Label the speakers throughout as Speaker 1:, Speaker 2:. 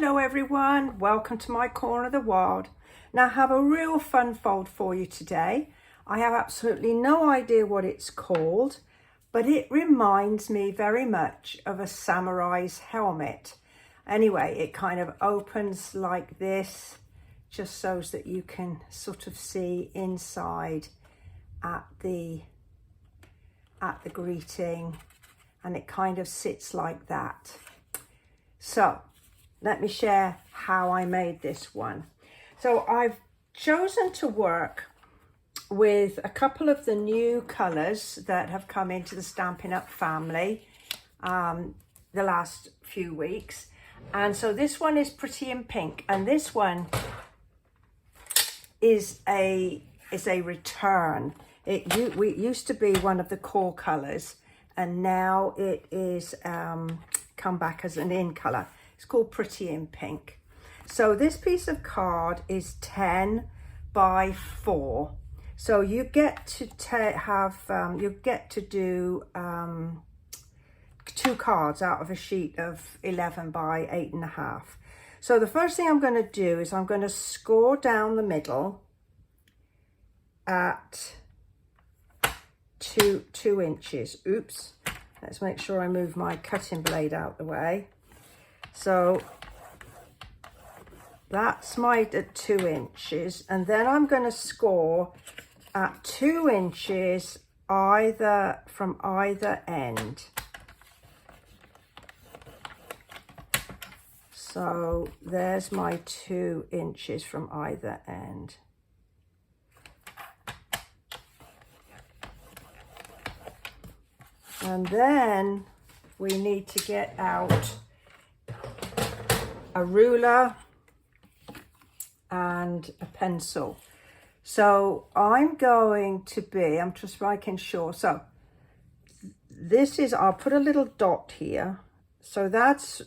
Speaker 1: Hello everyone, welcome to my corner of the world. Now I have a real fun fold for you today. I have absolutely no idea what it's called, but it reminds me very much of a samurai's helmet. Anyway, it kind of opens like this, just so that you can sort of see inside at the greeting, and it kind of sits like that. So let me share how I made this one. So I've chosen to work with a couple of the new colours that have come into the Stampin' Up family the last few weeks. And so this one is Pretty in Pink, and this one is a return. It used to be one of the core colours, and now it is come back as an in colour. It's called Pretty in Pink. So this piece of card is 10 by 4. So you get to do 2 cards out of a sheet of 11 by 8.5. So the first thing I'm going to do is I'm going to score down the middle at 2 inches. Oops. Let's make sure I move my cutting blade out the way. So that's my 2 inches, and then I'm going to score at 2 inches from either end. So there's my 2 inches from either end. And then we need to get out a ruler and a pencil. So I'm just making sure. So I'll put a little dot here. So that's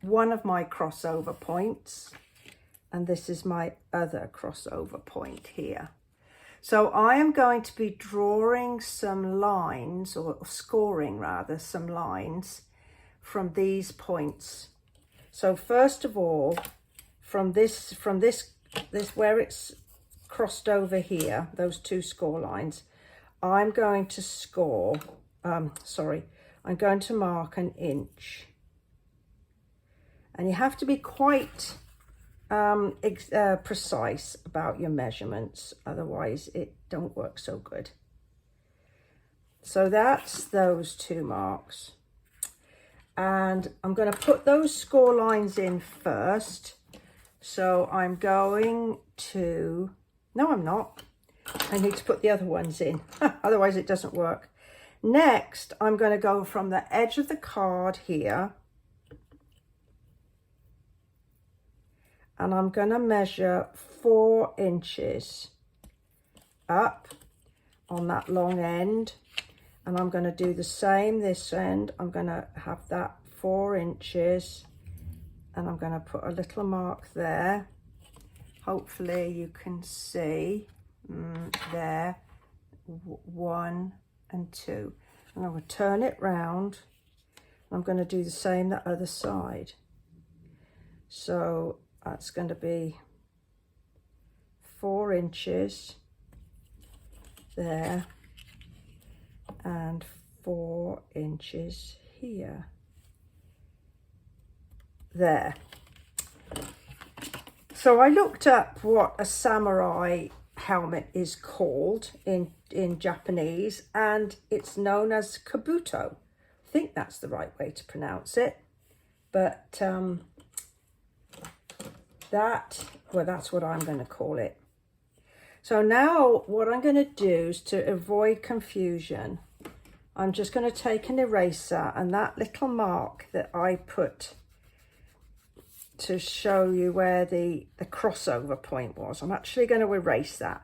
Speaker 1: one of my crossover points. And this is my other crossover point here. So I am going to be drawing some lines, or scoring rather, some lines from these points. So first of all, from this where it's crossed over here, those 2 score lines, I'm going to I'm going to mark an inch. And you have to be quite precise about your measurements, otherwise it don't work so good. So that's those 2 marks. And I'm going to put those score lines in first. So I'm going to, no I'm not, I need to put the other ones in, otherwise it doesn't work. Next, I'm going to go from the edge of the card here, and I'm going to measure 4 inches up on that long end. And I'm going to do the same this end. I'm going to have that 4 inches, and I'm going to put a little mark there. Hopefully you can see there, 1 and 2. And I'm going to turn it round. I'm going to do the same the other side. So that's going to be 4 inches there, and 4 inches here. There. So I looked up what a samurai helmet is called in Japanese, and it's known as kabuto. I think that's the right way to pronounce it, but that's what I'm going to call it. So now what I'm going to do is, to avoid confusion, I'm just going to take an eraser, and that little mark that I put to show you where the crossover point was, I'm actually going to erase that,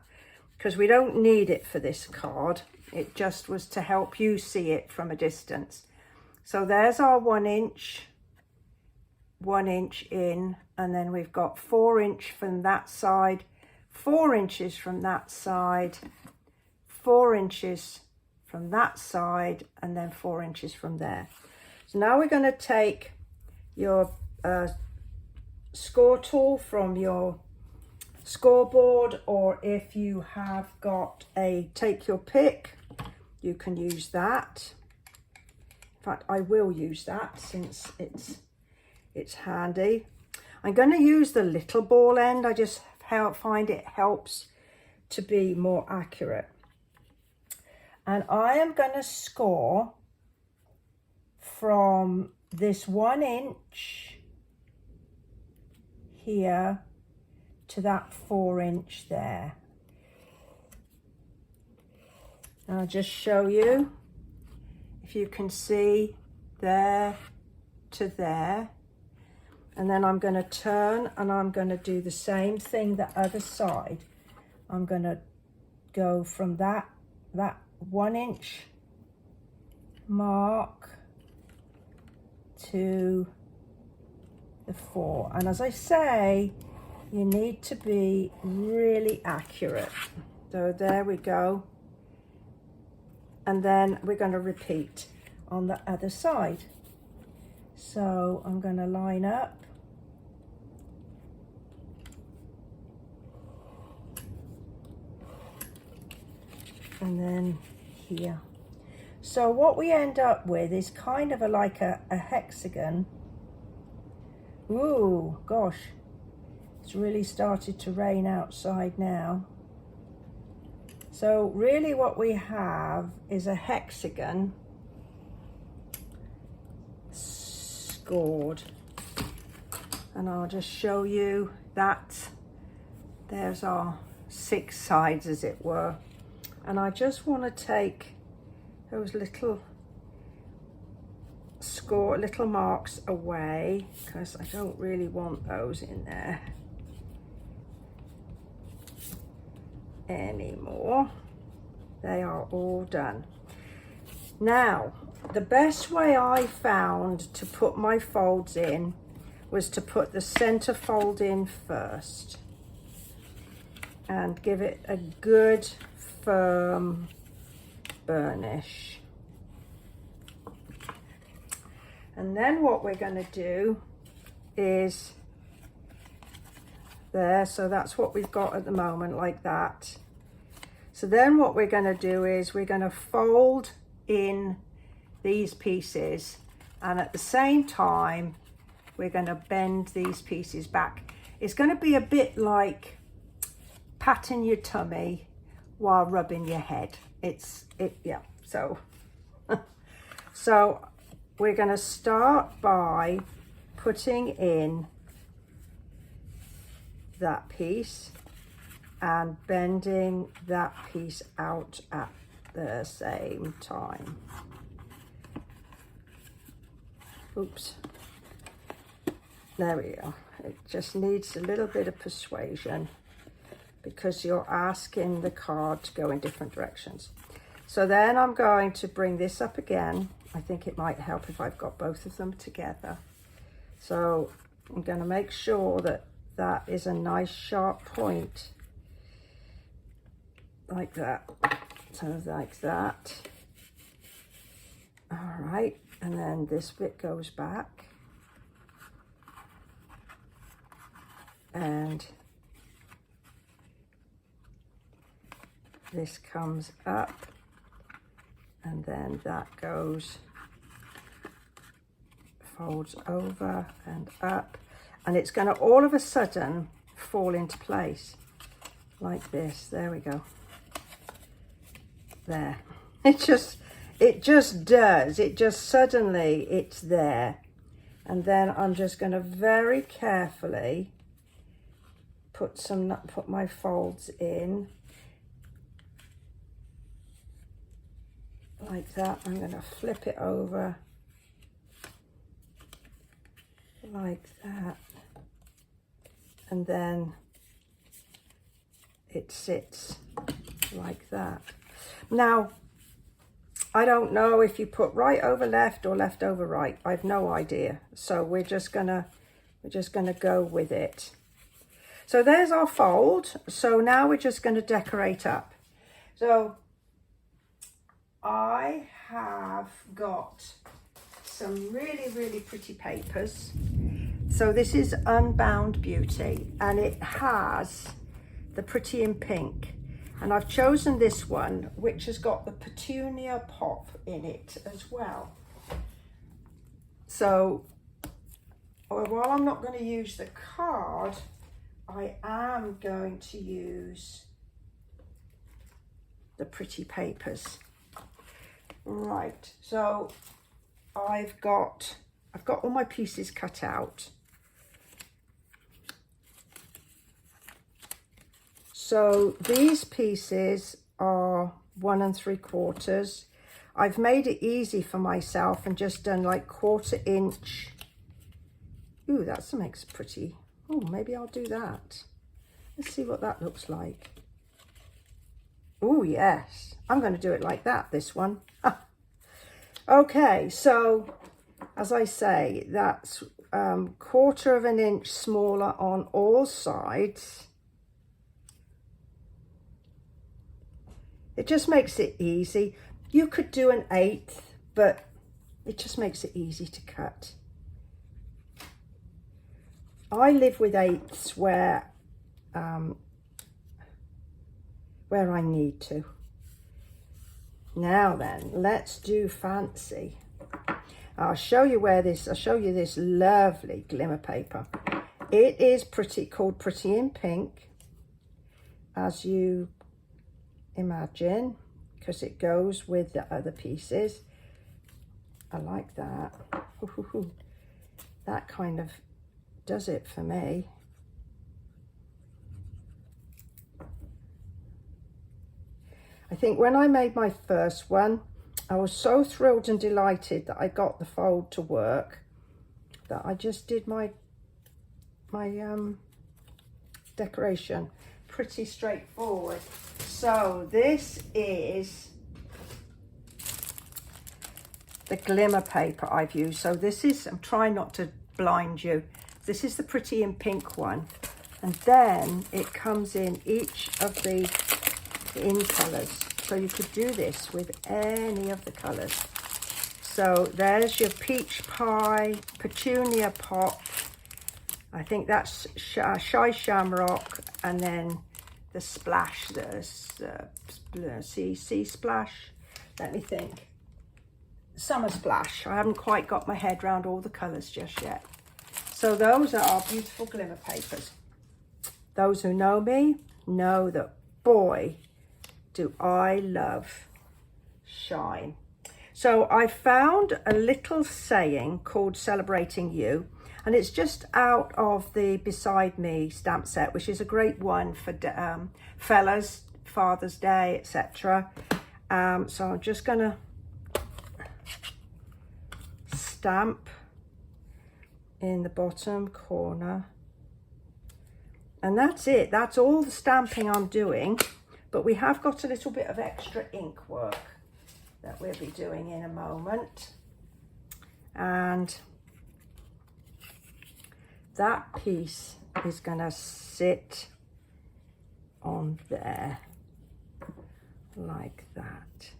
Speaker 1: because we don't need it for this card. It just was to help you see it from a distance. So there's our 1 inch, 1 inch in, and then we've got 4 inch from that side, 4 inches from that side, 4 inches from that side, and then 4 inches from there. So now we're going to take your score tool from your scoreboard, or if you have got a take your pick, you can use that. In fact, I will use that since it's handy. I'm going to use the little ball end. I just find it helps to be more accurate. And I am going to score from this 1 inch here to that 4 inch there. And I'll just show you if you can see there to there. And then I'm going to turn and I'm going to do the same thing the other side. I'm going to go from that 1 inch mark to the 4. And as I say, you need to be really accurate. So there we go. And then we're going to repeat on the other side. So I'm going to line up. And then here. So what we end up with is kind of like a hexagon. Ooh, gosh, it's really started to rain outside now. So really what we have is a hexagon scored. And I'll just show you that. There's our 6 sides, as it were. And I just want to take those little marks away, because I don't really want those in there anymore. They are all done. Now, the best way I found to put my folds in was to put the center fold in first and give it a good firm burnish. And then what we're going to do is there, so that's what we've got at the moment, like that. So then what we're going to do is we're going to fold in these pieces, and at the same time we're going to bend these pieces back. It's going to be a bit like patting your tummy while rubbing your head. Yeah, so so we're going to start by putting in that piece and bending that piece out at the same time. Oops, there we go. It just needs a little bit of persuasion, because you're asking the card to go in different directions. So then I'm going to bring this up again. I think it might help if I've got both of them together. So I'm going to make sure that that is a nice sharp point, like that. So like that. All right, and then this bit goes back. And this comes up, and then that goes, folds over and up, and it's going to all of a sudden fall into place like this. There we go. There. It just does. It just suddenly, it's there. And then I'm just going to very carefully put my folds in like that. I'm going to flip it over like that, and then it sits like that. Now, I don't know if you put right over left or left over right. I've no idea. So we're just gonna go with it. So there's our fold. So now we're just going to decorate up. So I have got some really, really pretty papers. So this is Unbound Beauty, and it has the Pretty in Pink. And I've chosen this one, which has got the Petunia Pop in it as well. So while I'm not going to use the card, I am going to use the pretty papers. Right, so I've got all my pieces cut out. So these pieces are 1 3/4. I've made it easy for myself and just done like 1/4 inch. Ooh, that makes pretty. Oh, maybe I'll do that. Let's see what that looks like. Oh, yes. I'm going to do it like that, this one. Okay, so as I say, that's 1/4 inch smaller on all sides. It just makes it easy. You could do an 1/8, but it just makes it easy to cut. I live with 1/8s where I need to. Now then, let's do fancy. I'll show you this lovely glimmer paper. It is called Pretty in Pink, as you imagine, because it goes with the other pieces. I like that. Ooh, that kind of does it for me. I think when I made my first one, I was so thrilled and delighted that I got the fold to work that I just did my decoration pretty straightforward. So this is the glimmer paper I've used. So this is, I'm trying not to blind you, this is the Pretty in Pink one, and then it comes in each of the in colours. So you could do this with any of the colours. So there's your Peach Pie, Petunia Pop, I think that's Shy Shamrock, and then the splash, the sea splash. Let me think. Summer Splash. I haven't quite got my head around all the colours just yet. So those are our beautiful glimmer papers. Those who know me know that, boy, do I love shine. So I found a little saying called Celebrating You, and it's just out of the Beside Me stamp set, which is a great one for fellas, Father's Day, etc. So I'm just gonna stamp in the bottom corner, and that's it. That's all the stamping I'm doing, but we have got a little bit of extra ink work that we'll be doing in a moment, and that piece is gonna sit on there like that.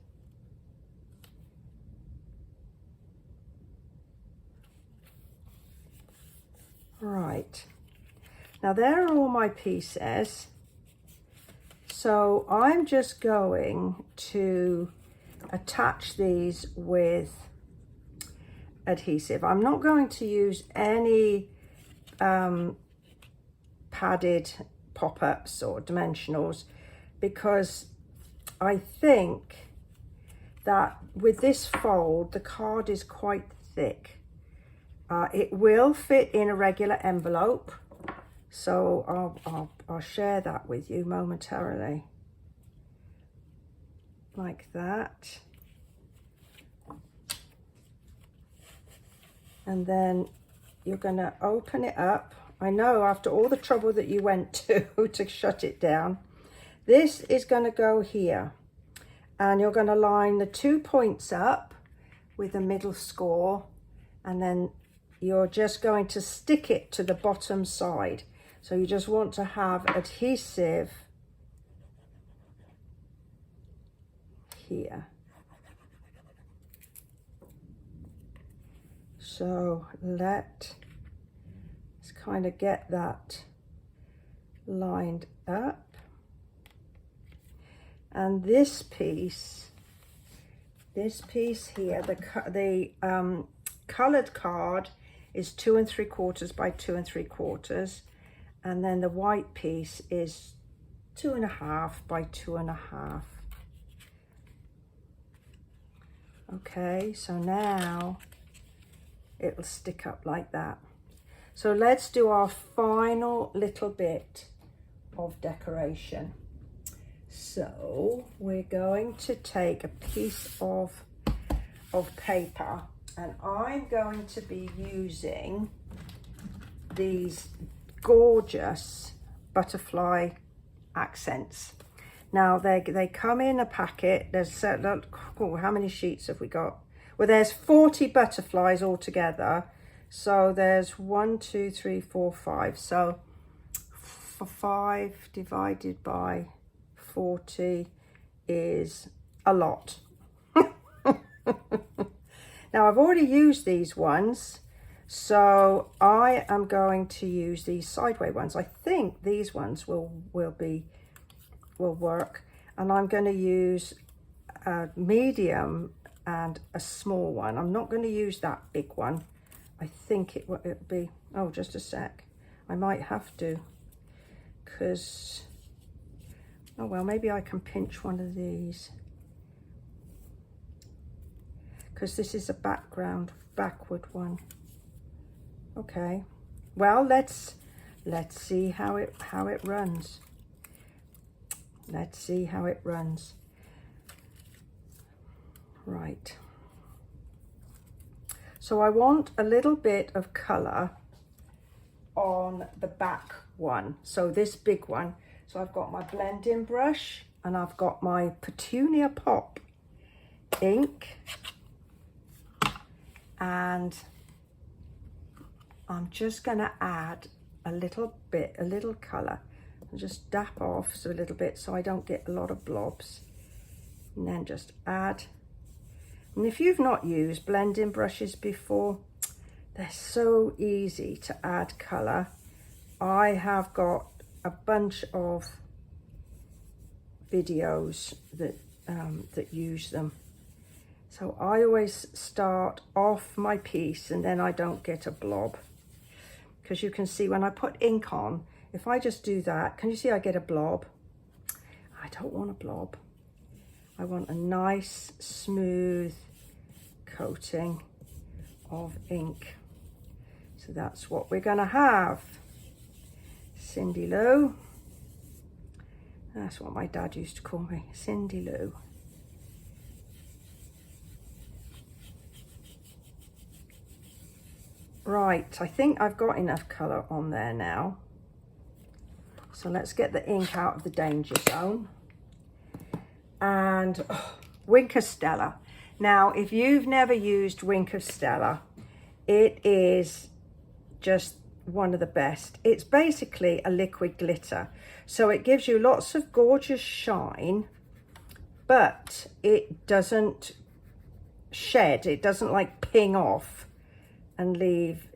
Speaker 1: Right, now there are all my pieces. So I'm just going to attach these with adhesive. I'm not going to use any padded pop-ups or dimensionals, because I think that with this fold, the card is quite thick. It will fit in a regular envelope, so I'll share that with you momentarily, like that. And then you're going to open it up. I know, after all the trouble that you went to shut it down. This is going to go here, and you're going to line the 2 points up with the middle score, and then you're just going to stick it to the bottom side. So you just want to have adhesive here. So let kind of get that lined up. And this piece here, the colored card is 2 3/4 by 2 3/4, and then the white piece is 2 1/2 by 2 1/2. Okay, so now it'll stick up like that. So let's do our final little bit of decoration. So we're going to take a piece of paper, and I'm going to be using these gorgeous butterfly accents. Now they come in a packet. There's how many sheets have we got? Well, there's 40 butterflies altogether. So there's 1, 2, 3, 4, 5. So 5 divided by 40 is a lot. Now I've already used these ones, so I am going to use these sideways ones. I think these ones will work, and I'm going to use a medium and a small one. I'm not going to use that big one. I think it'll be, oh, just a sec. I might have to, because, oh well, maybe I can pinch one of these, because this is a backward one. Okay, well, let's see how it runs. Let's see how it runs. Right. So I want a little bit of colour on the back one. So this big one. So I've got my blending brush, and I've got my Petunia Pop ink, and I'm just going to add a little colour. I'll just dap off a little bit so I don't get a lot of blobs, and then just add. And if you've not used blending brushes before, they're so easy to add colour. I have got a bunch of videos that use them. So I always start off my piece, and then I don't get a blob. Because you can see when I put ink on, if I just do that, can you see I get a blob? I don't want a blob. I want a nice, smooth coating of ink. So that's what we're going to have. Cindy Lou. That's what my dad used to call me, Cindy Lou. Right, I think I've got enough colour on there now. So let's get the ink out of the danger zone. And Wink of Stella. Now, if you've never used Wink of Stella, it is just one of the best. It's basically a liquid glitter. So it gives you lots of gorgeous shine, but it doesn't shed. It doesn't like ping off and leave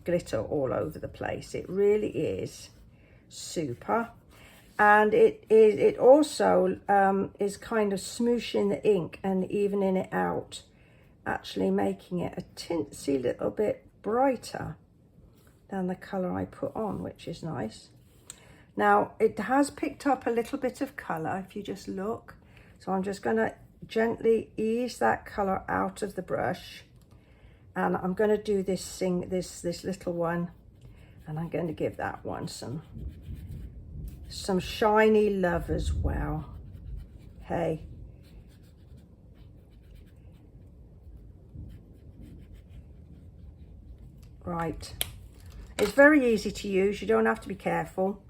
Speaker 1: glitter all over the place. It really is super. And it also is kind of smooshing the ink and evening it out, actually making it a tinsy little bit brighter than the colour I put on, which is nice. Now, it has picked up a little bit of colour if you just look. So I'm just going to gently ease that colour out of the brush. And I'm going to do this little one, and I'm going to give that one some shiny love as well. Hey. Right. It's very easy to use. You don't have to be careful.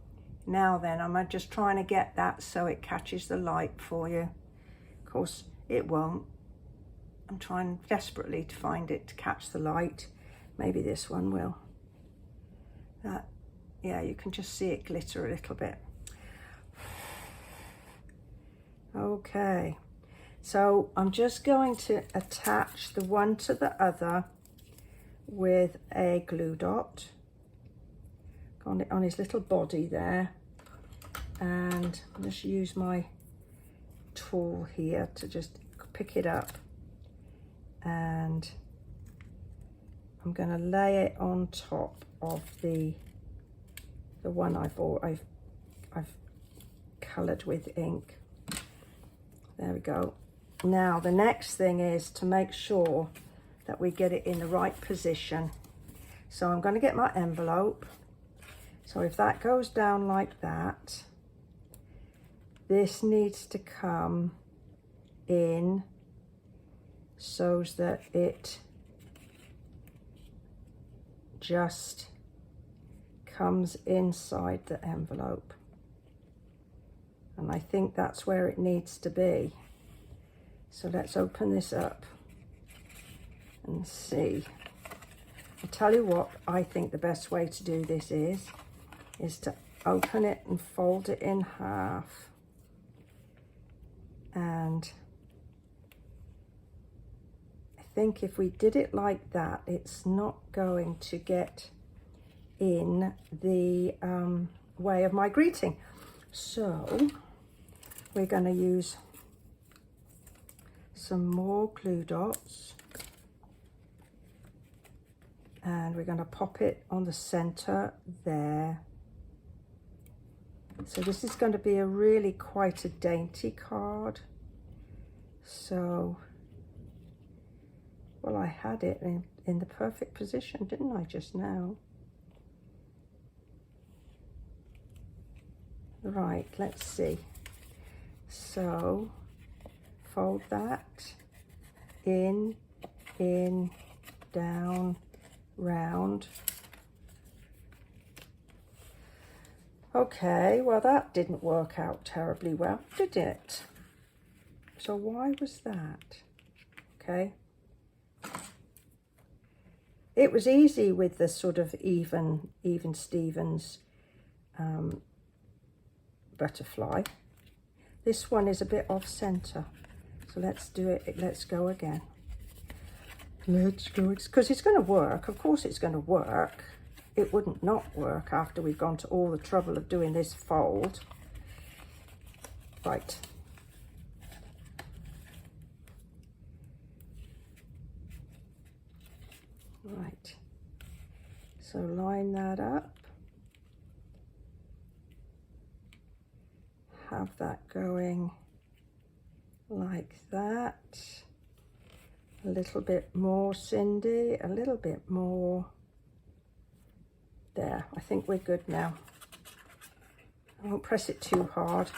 Speaker 1: Now then, I'm just trying to get that so it catches the light for you. Of course, it won't. I'm trying desperately to find it to catch the light. Maybe this one will. Yeah, you can just see it glitter a little bit. Okay, so I'm just going to attach the one to the other with a glue dot. on his little body there, and I'll just use my tool here to just pick it up, and I'm going to lay it on top of the one I've coloured with ink. There we go. Now the next thing is to make sure that we get it in the right position. So I'm going to get my envelope. So if that goes down like that, this needs to come in so that it just comes inside the envelope. And I think that's where it needs to be. So let's open this up and see. I'll tell you what, I think the best way to do this is to open it and fold it in half. And I think if we did it like that, it's not going to get in the way of my greeting. So we're going to use some more glue dots, and we're going to pop it on the center there. So this is going to be a really quite a dainty card. So, well, I had it in the perfect position, didn't I, just now? Right, let's see. So fold that in, down, round. Okay, well that didn't work out terribly well, did it? So why was that? Okay. It was easy with the sort of even Stevens butterfly. This one is a bit off center. So let's do it. Let's go again. Let's go. Because it's going to work. Of course it's going to work. It wouldn't not work after we've gone to all the trouble of doing this fold. Right. Right. So line that up. Have that going like that. A little bit more, Cindy, a little bit more. There, I think we're good now. I won't press it too hard.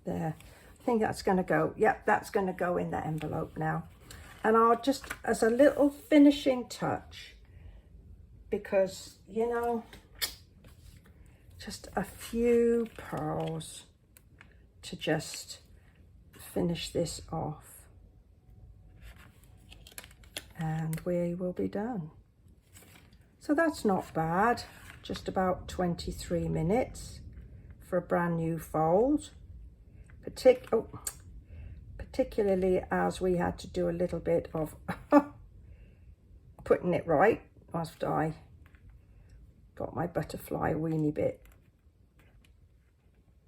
Speaker 1: There, I think that's going to go. Yep, that's going to go in the envelope now. And I'll just, as a little finishing touch, because, you know, just a few pearls to just finish this off. And we will be done. So that's not bad. Just about 23 minutes for a brand new fold. Particularly as we had to do a little bit of putting it right whilst I got my butterfly weenie bit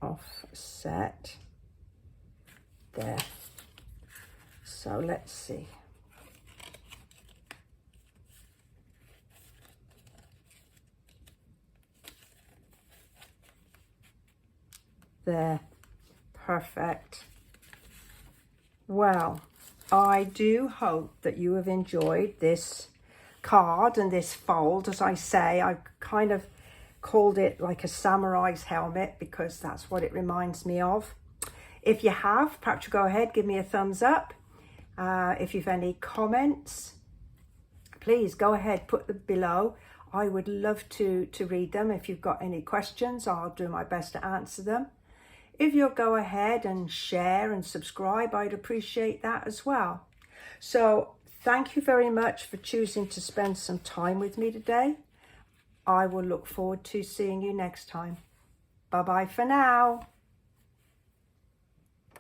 Speaker 1: offset there. So let's see. There, perfect. Well, I do hope that you have enjoyed this card and this fold. As I say, I kind of called it like a samurai's helmet because that's what it reminds me of. If you have, perhaps you go ahead, give me a thumbs up. If you've any comments, please go ahead, put them below. I would love to read them. If you've got any questions, I'll do my best to answer them. If you'll go ahead and share and subscribe, I'd appreciate that as well. So thank you very much for choosing to spend some time with me today. I will look forward to seeing you next time. Bye-bye for now.